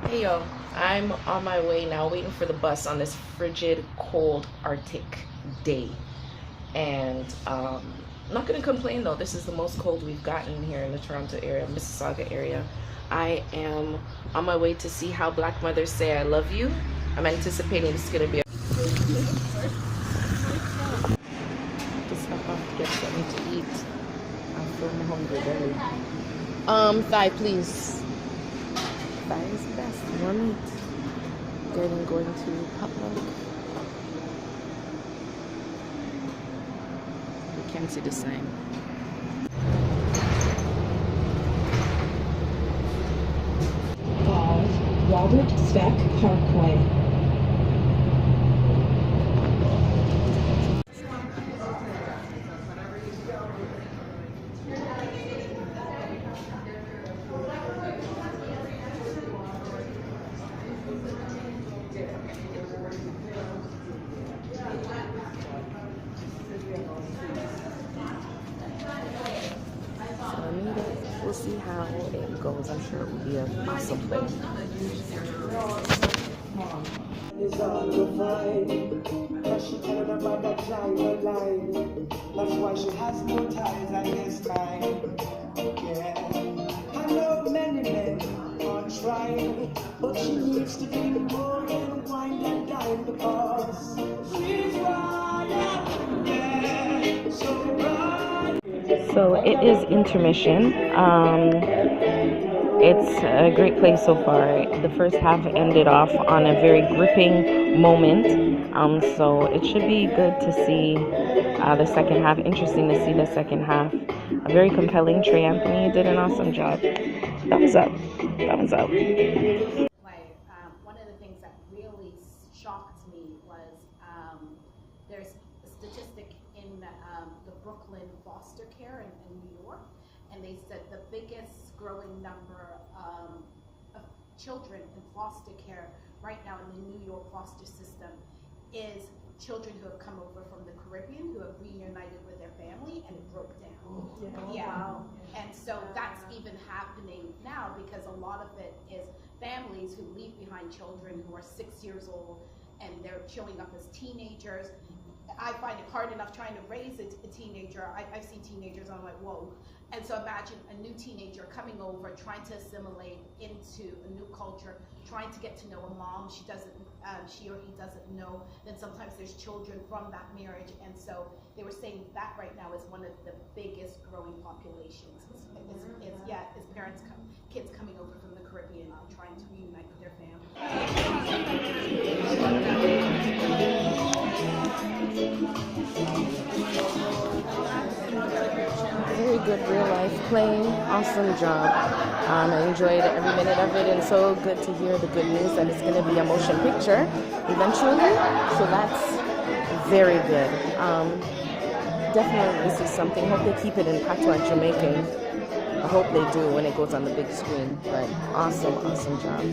Hey yo, I'm on my way now, waiting for the bus on this frigid, cold, Arctic day. And I'm not gonna complain though. This is the most cold we've gotten here in the Toronto area, Mississauga area. I am on my way to see how Black mothers say I love you. I'm anticipating it's gonna be a to stop off to get something to eat. I'm feeling hungry belly. Thigh please. Thigh is best. More meat. Good and going to potluck. You can't see the sign. Robert Speck Parkway. We'll see how it goes. I'm sure it will be an awesome play. That's why she has no ties at this time. Yeah. I know many men are trying, but she needs to be more than wine and dine because she's right. Yeah. So it is intermission. It's a great play so far. The first half ended off on a very gripping moment. So it should be good to see the second half. Interesting to see the second half. A very compelling. Trey Anthony did an awesome job. Thumbs up. Thumbs up. One of the things that really shocked me was there's a statistic in the Brooklyn foster care in New York, and they said the biggest growing number of children in foster care right now in the New York foster system is children who have come over from the Caribbean who have reunited with their family and it broke down. Yeah. Wow. And so that's even happening now because a lot of it is families who leave behind children who are 6 years old and they're showing up as teenagers. I find it hard enough trying to raise a teenager. I've seen teenagers and I'm like, whoa. And so imagine a new teenager coming over, trying to assimilate into a new culture, trying to get to know a mom she or he doesn't know. Then sometimes there's children from that marriage. And so they were saying that right now is one of the biggest growing populations. Is parents kids coming over from the Caribbean trying to reunite with their family. Very good real life play. Awesome job. I enjoyed every minute of it, and so good to hear the good news that it's going to be a motion picture eventually. So that's very good. Definitely this is something. I hope they keep it in patois Jamaican. I hope they do when it goes on the big screen. But awesome job.